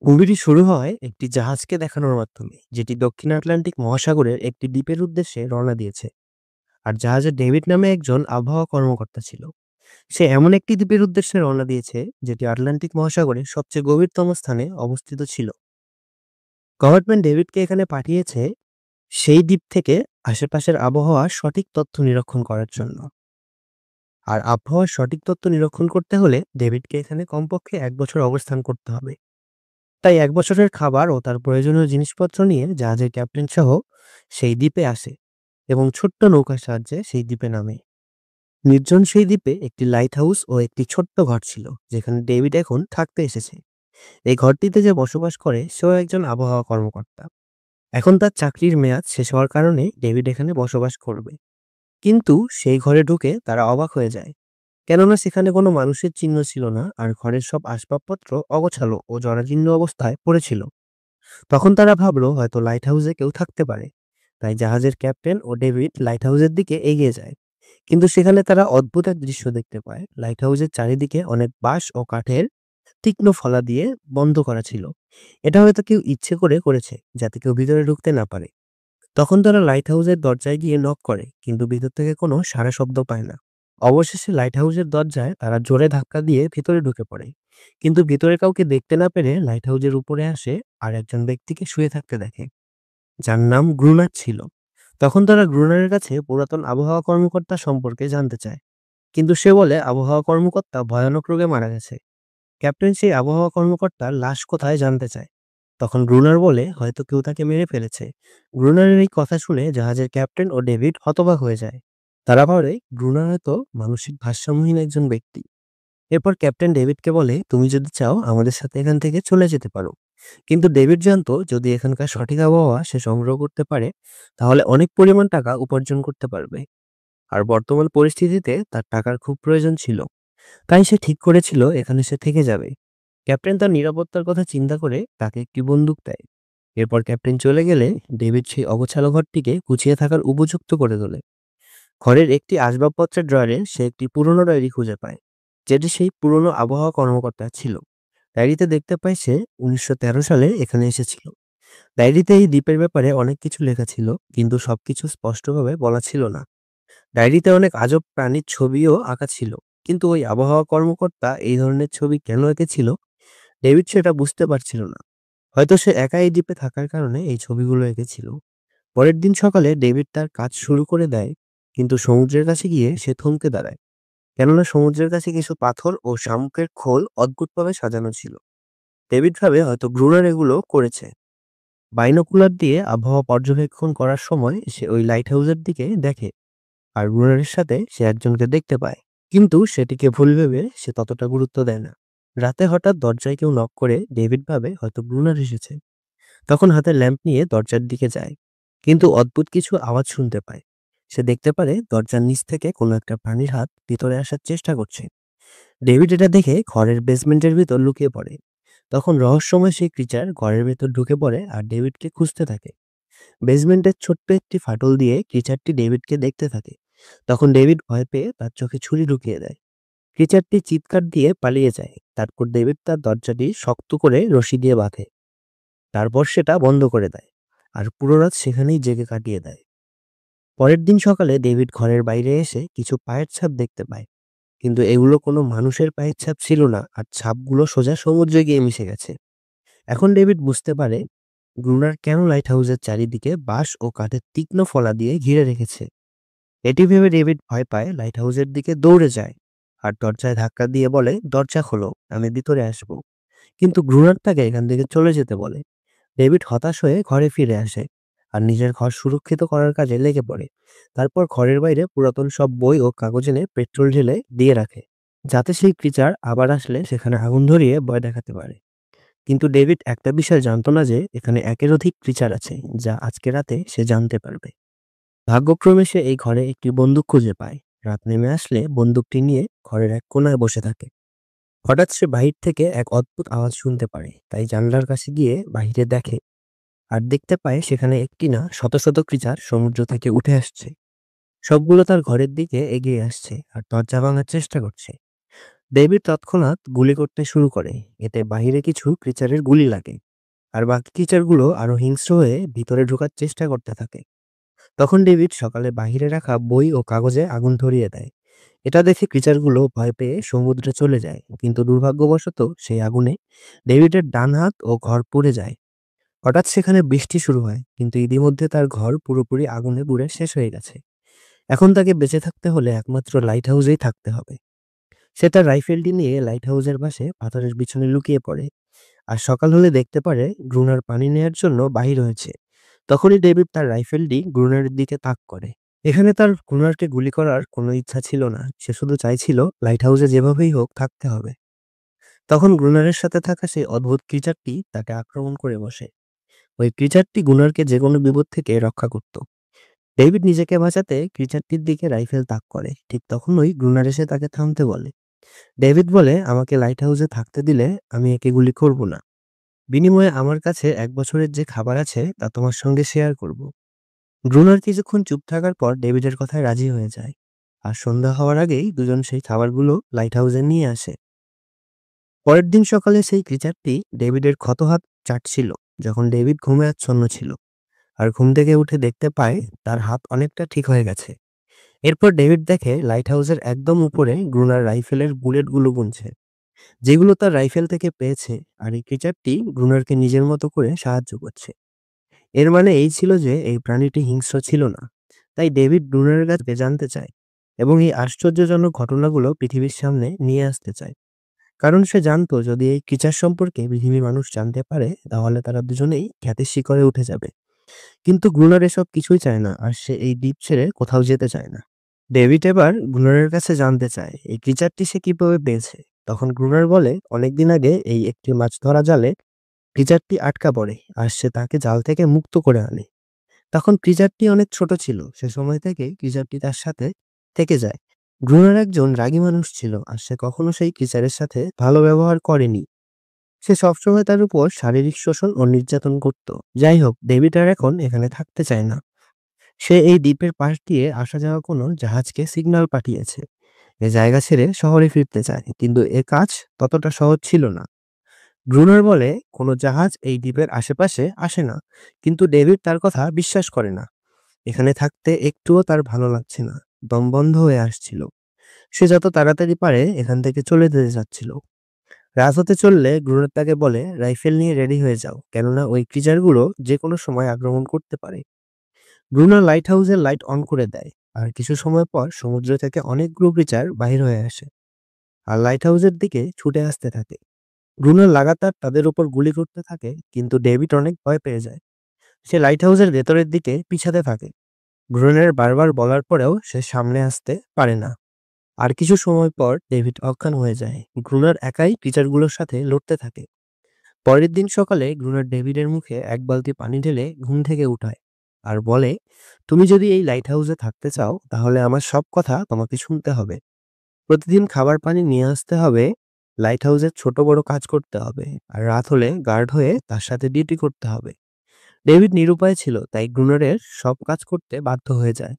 মুভিটি শুরু হয় একটি জাহাজকে দেখানোর মাধ্যমে, যেটি দক্ষিণ আটলান্টিক মহাসাগরের একটি দ্বীপের উদ্দেশ্যে রওনা দিয়েছে। আর জাহাজে ডেভিড নামে একজন আবহাওয়া কর্মকর্তা ছিল। সে এমন একটি দ্বীপের উদ্দেশ্যে রওনা দিয়েছে যেটি আটলান্টিক মহাসাগরের সবচেয়ে গভীরতম স্থানে অবস্থিত ছিল। গভর্নমেন্ট ডেভিডকে এখানে পাঠিয়েছে সেই দ্বীপ থেকে আশেপাশের আবহাওয়ার সঠিক তথ্য নিরীক্ষণ করার জন্য। আর আবহাওয়ার সঠিক তথ্য নিরীক্ষণ করতে হলে ডেভিডকে এখানে কমপক্ষে 1 বছর অবস্থান করতে হবে। তাই 1 বছরের খাবার ও তার প্রয়োজনীয় জিনিসপত্র নিয়ে জাহাজের ক্যাপ্টেন সহ সেই দ্বীপে আসে এবং ছোট্ট নৌকার সাহায্যে সেই দ্বীপে নামে। নির্জন সেই দ্বীপে একটি লাইট হাউস ও একটি ছোট্ট ঘর ছিল, যেখানে ডেভিড এখন থাকতে এসেছে। এই ঘরটিতে যে বসবাস করে সেও একজন আবহাওয়া কর্মকর্তা। এখন তার চাকরির মেয়াদ শেষ হওয়ার কারণে ডেভিড এখানে বসবাস করবে। কিন্তু সেই ঘরে ঢুকে তারা অবাক হয়ে যায়, কেননা সেখানে কোনো মানুষের চিহ্ন ছিল না, আর ঘরের সব আসবাবপত্র অগোছালো ও জরাজীর্ণ অবস্থায় পড়েছিল। তখন তারা ভাবলো হয়তো লাইট হাউসে কেউ থাকতে পারে। তাই জাহাজের ক্যাপ্টেন ও ডেভিড লাইট হাউসের দিকে এগিয়ে যায়। কিন্তু সেখানে তারা অদ্ভুত এক দৃশ্য দেখতে পায়। লাইট হাউসের চারিদিকে অনেক বাঁশ ও কাঠের তীক্ষ্ণ ফলা দিয়ে বন্ধ করা ছিল। এটা হয়তো কেউ ইচ্ছে করে করেছে, যাতে কেউ ভিতরে ঢুকতে না পারে। তখন তারা লাইট হাউসের দরজায় গিয়ে নক করে, কিন্তু ভিতর থেকে কোনো সাড়া শব্দ পায় না। অবশেষে লাইট হাউসের দরজায় তারা জোরে ধাক্কা দিয়ে ভিতরে ঢুকে পড়ে। কিন্তু ভিতরে কাউকে দেখতে না পেরে লাইট হাউসের উপরে আসে আর একজন ব্যক্তিকে শুয়ে থাকতে দেখে, যার নাম গ্রুনার ছিল। তখন তারা গ্রুনারের কাছে পুরাতন আবহাওয়া কর্মকর্তা সম্পর্কে জানতে চায়, কিন্তু সে বলে আবহাওয়া কর্মকর্তা ভয়ানক রোগে মারা গেছে। ক্যাপ্টেন সেই আবহাওয়া কর্মকর্তার লাশ কোথায় জানতে চায়। তখন গ্রুনার বলে হয়তো কেউ তাকে মেরে ফেলেছে। গ্রুনারের এই কথা শুনে জাহাজের ক্যাপ্টেন ও ডেভিড হতবাক হয়ে যায়। তারা ভাবে গ্রুনার হয়তো মানসিক ভারসাম্যহীন একজন ব্যক্তি। এরপর ক্যাপ্টেন ডেভিডকে বলে, তুমি যদি চাও আমাদের সাথে এখান থেকে চলে যেতে পারো। কিন্তু ডেভিড জানতো যদি এখানকার সঠিক আবহাওয়া সে সংগ্রহ করতে পারে, তাহলে অনেক পরিমাণ টাকা উপার্জন করতে পারবে। আর বর্তমান পরিস্থিতিতে তার টাকার খুব প্রয়োজন ছিল। তাই সে ঠিক করেছিল এখানে সে থেকে যাবে। ক্যাপ্টেন তার নিরাপত্তার কথা চিন্তা করে তাকে একটি বন্দুক দেয়। এরপর ক্যাপ্টেন চলে গেলে ডেভিড সেই অগোছালো ঘরটিকে গুছিয়ে থাকার উপযুক্ত করে তোলে। ঘরের একটি আসবাবপত্রের ড্রয়ারে সে একটি পুরনো ডায়েরি খুঁজে পায়, যেটি সেই পুরনো আবহাওয়া কর্মকর্তা ছিল। ডায়েরিতে দেখতে পায় সে 1913 সালে এখানে এসেছিল। ডায়েরিতে এই দ্বীপের ব্যাপারে অনেক কিছু লেখা ছিল, কিন্তু সবকিছু স্পষ্টভাবে বলা ছিল না। ডায়েরিতে অনেক আজব প্রাণীর ছবিও আঁকা ছিল, কিন্তু ওই আবহাওয়া কর্মকর্তা এই ধরনের ছবি কেন এঁকেছিল ডেভিড সেটা বুঝতে পারছিল না। হয়তো সে একা এই দ্বীপে থাকার কারণে এই ছবিগুলো এঁকেছিল। পরের দিন সকালে ডেভিড তার কাজ শুরু করে দেয়, কিন্তু সমুদ্রের কাছে গিয়ে সে থমকে দাঁড়ায়, কেননা সমুদ্রের কাছে কিছু পাথর ও শামুকের খোল অদ্ভুতভাবে সাজানো ছিল। ডেভিড ভাবে হয়তো ব্রুনার এগুলো করেছে। বাইনোকুলার দিয়ে আবহাওয়া পর্যবেক্ষণ করার সময় সে ওই লাইট হাউসের দিকে দেখে, আর ব্রুনারের সাথে সে একজনকে দেখতে পায়। কিন্তু সেটিকে ভুল ভেবে সে ততটা গুরুত্ব দেয় না। রাতে হঠাৎ দরজায় কেউ নক করে ডেভিড ভাবে হয়তো ব্রুনার এসেছে। তখন হাতে ল্যাম্প নিয়ে দরজার দিকে যায়, কিন্তু অদ্ভুত কিছু আওয়াজ শুনতে পায়। সে দেখতে পারে দরজার নিচ থেকে কোনো একটা প্রাণীর হাত ভিতরে আসার চেষ্টা করছে। ডেভিড এটা দেখে ঘরের বেসমেন্টের ভিতর লুকিয়ে পড়ে। তখন রহস্যময় সেই ক্রিচার ঘরের ভেতর ঢুকে পড়ে আর ডেভিডকে খুঁজতে থাকে। বেসমেন্টের ছোট্ট একটি ফাটল দিয়ে ক্রিচারটি ডেভিডকে দেখতে থাকে। তখন ডেভিড ভয় পেয়ে তার চোখে ছুরি ঢুকিয়ে দেয়। ক্রিচারটি চিৎকার দিয়ে পালিয়ে যায়। তারপর ডেভিড তার দরজাটি শক্ত করে রশি দিয়ে বাঁধে। তারপর সেটা বন্ধ করে দেয়, আর পুরো রাত সেখানেই জেগে কাটিয়ে দেয়। পরের দিন সকালে ডেভিড ঘরের বাইরে এসে কিছু পায়ের ছাপ দেখতে পায়, কিন্তু এগুলো কোনো মানুষের পায়ের ছাপ ছিল না, আর ছাপগুলো সোজা সমুদ্রে গিয়ে মিশে গেছে। এখন ডেভিড বুঝতে পারে গ্রুনার কেন লাইট হাউসের চারিদিকে বাঁশ ও কাঠের তীক্ষ্ণ ফলা দিয়ে ঘিরে রেখেছে। এটি ভেবে ডেভিড ভয় পায়, লাইট হাউসের দিকে দৌড়ে যায় আর দরজায় ধাক্কা দিয়ে বলে, দরজা খোলো, আমি ভিতরে আসবো। কিন্তু গ্রুনার তাকে এখান থেকে চলে যেতে বলে। ডেভিড হতাশ হয়ে ঘরে ফিরে আসে আর নিজের ঘর সুরক্ষিত করার কাজে লেগে পড়ে। তারপর ঘরের বাইরে পুরাতন সব বই ও কাগজ এনে পেট্রোল ঢেলে দিয়ে রাখে, যাতে সেই ক্রিচার আবার আসলে সেখানে আগুন ধরিয়ে ভয় দেখাতে পারে। কিন্তু ডেভিড একটা বিষয় জানতো না যে এখানে একের অধিক ক্রিচার আছে, যা আজকে রাতে সে জানতে পারবে। ভাগ্যক্রমে সে এই ঘরে একটি বন্দুক খুঁজে পায়। রাত নেমে আসলে বন্দুকটি নিয়ে ঘরের এক কোনায় বসে থাকে। হঠাৎ সে বাহির থেকে এক অদ্ভুত আওয়াজ শুনতে পারে, তাই জানলার কাছে গিয়ে বাহিরে দেখে, আর দেখতে পায় সেখানে একটি না শত শত ক্রিচার সমুদ্র থেকে উঠে আসছে। সবগুলো তার ঘরের দিকে এগিয়ে আসছে আর দরজা ভাঙার চেষ্টা করছে। ডেভিড তৎক্ষণাৎ গুলি করতে শুরু করে। এতে বাহিরে কিছু ক্রিচারের গুলি লাগে, আর বাকি ক্রিচারগুলো আরো হিংস্র হয়ে ভিতরে ঢোকার চেষ্টা করতে থাকে। তখন ডেভিড সকালে বাহিরে রাখা বই ও কাগজে আগুন ধরিয়ে দেয়। এটা দেখে ক্রিচারগুলো ভয় পেয়ে সমুদ্রে চলে যায়, কিন্তু দুর্ভাগ্যবশত সেই আগুনে ডেভিডের ডান হাত ও ঘর পুড়ে যায়। হঠাৎ সেখানে বৃষ্টি শুরু হয়, কিন্তু ইতিমধ্যে তার ঘর পুরোপুরি আগুনে পুড়ে শেষ হয়ে গেছে। এখন তাকে বেঁচে থাকতে হলে একমাত্র লাইট হাউসেই থাকতে হবে। সে তার রাইফেলটি নিয়ে লাইট হাউসের পাশে পাথরের পিছনে লুকিয়ে পড়ে, আর সকাল হলে দেখতে পারে গ্রুনার পানি নেয়ার জন্য বাহির হয়েছে। তখনই ডেভিড তার রাইফেলটি গ্রুনারের দিকে তাক করে। এখানে তার গ্রুনারকে গুলি করার কোনো ইচ্ছা ছিল না, সে শুধু চাইছিল লাইট হাউসে যেভাবেই হোক থাকতে হবে। তখন গ্রুনারের সাথে থাকা সেই অদ্ভুত ক্রিচারটি তাকে আক্রমণ করে বসে। ওই ক্রিচারটি গুনারকে যে কোনো বিপদ থেকে রক্ষা করত। ডেভিড নিজেকে বাঁচাতে ক্রিচারটির দিকে রাইফেল তাক করে। ঠিক তখনই গ্রুনার এসে তাকে থামতে বলে। ডেভিড বলে, আমাকে লাইট হাউসে থাকতে দিলে আমি একে গুলি করব না। বিনিময়ে আমার কাছে ১ বছরের যে খাবার আছে তা তোমার সঙ্গে শেয়ার করব। ব্রুনার কিছুক্ষণ চুপ থাকার পর ডেভিডের কথায় রাজি হয়ে যায়, আর সন্ধ্যা হওয়ার আগেই দুজন সেই খাবারগুলো লাইট হাউসে নিয়ে আসে। পরের দিন সকালে সেই ক্রিচারটি ডেভিডের ক্ষত হাত চাটছিল, যখন ডেভিড ঘুমে আচ্ছন্ন ছিল। আর ঘুম থেকে উঠে দেখতে পায় তার হাত অনেকটা ঠিক হয়ে গেছে। এরপর ডেভিড দেখে লাইট হাউসের একদম উপরে গ্রুনার রাইফেলের বুলেটগুলো গুনছে, যেগুলো তার রাইফেল থেকে পেয়েছে। আর এই ক্রিচারটি গ্রুনারকে নিজের মতো করে সাহায্য করছে। এর মানে এই ছিল যে এই প্রাণীটি হিংস্র ছিল না। তাই ডেভিড ব্রুনারের কাছে জানতে চায়, এবং এই আশ্চর্যজনক ঘটনাগুলো পৃথিবীর সামনে নিয়ে আসতে চায়। কারণ সে জানতো যদি এই ক্রিচার সম্পর্কে পৃথিবীর মানুষ জানতে পারে, তাহলে তারা দুজনেই খ্যাতির শিখরে উঠে যাবে। কিন্তু গ্রুনার এসব কিছুই চায় না, আর সে এই দ্বীপ ছেড়ে কোথাও যেতে চায় না। ডেভিড এবার গ্রুনারের কাছে জানতে চায় এই ক্রিচারটি সে কিভাবে পেয়েছে। তখন গ্রুনার বলে, অনেকদিন আগে এই একটি মাছ ধরা জালে ক্রিচারটি আটকা পড়ে, আর সে তাকে জাল থেকে মুক্ত করে আনে। তখন ক্রিচারটি অনেক ছোট ছিল, সে সময় থেকে ক্রিচারটি তার সাথে থেকে যায়। গ্রুনার একজন রাগী মানুষ ছিল, আর সে কখনো সেই ক্রিচারের সাথে ভালো ব্যবহার করেনি। সে সবসময় তার উপর শারীরিক শোষণ ও নির্যাতন করত। যাই হোক, ডেভিড আর এখন এখানে থাকতে চায় না। সে এই দ্বীপের পাশ দিয়ে আসা যাওয়া কোনো জাহাজকে সিগন্যাল পাঠিয়েছে। এ জায়গা ছেড়ে শহরে ফিরতে চায়, কিন্তু এ কাজ ততটা সহজ ছিল না। ব্রুনার বলে, কোনো জাহাজ এই দ্বীপের আশেপাশে আসে না, কিন্তু ডেভিড তার কথা বিশ্বাস করে না। এখানে থাকতে একটুও তার ভালো লাগছে না, দম বন্ধ হয়ে আসছিল। সে যত তাড়াতাড়ি পারে এখান থেকে চলে যেতে চাচ্ছিল। রাত হতে চললে ব্রুনার তাকে বলে, রাইফেল নিয়ে রেডি হয়ে যাও, কেননা ওই ক্রিচারগুলো যে কোনো সময় আক্রমণ করতে পারে। ব্রুনো লাইট হাউসের লাইট অন করে দেয়, আর কিছু সময় পর সমুদ্র থেকে অনেকগুলো ক্রিচার বাহির হয়ে আসে, আর লাইট হাউসের দিকে ছুটে আসতে থাকে। ব্রুনো লাগাতার তাদের উপর গুলি করতে থাকে, কিন্তু ডেভিড অনেক ভয় পেয়ে যায়। সে লাইট হাউসের ভেতরের দিকে পিছাতে থাকে। ব্রুনের বারবার বলার পরেও সে সামনে আসতে পারে না। আর কিছু সময় পর ডেভিড অজ্ঞান হয়ে যায়। গ্রুনার একাই ক্রিচারগুলোর সাথে লড়তে থাকে। পরের দিন সকালে গ্রুনার ডেভিডের মুখে এক বালতি পানি ঢেলে ঘুম থেকে উঠায়, আর বলে, তুমি যদি এই লাইট হাউসে থাকতে চাও, তাহলে আমার সব কথা তোমাকে শুনতে হবে। প্রতিদিন খাবার পানি নিয়ে আসতে হবে, লাইট হাউসের ছোট বড় কাজ করতে হবে, আর রাত হলে গার্ড হয়ে তার সাথে ডিউটি করতে হবে। ডেভিড নিরুপায় ছিল, তাই গ্রুনারের সব কাজ করতে বাধ্য হয়ে যায়।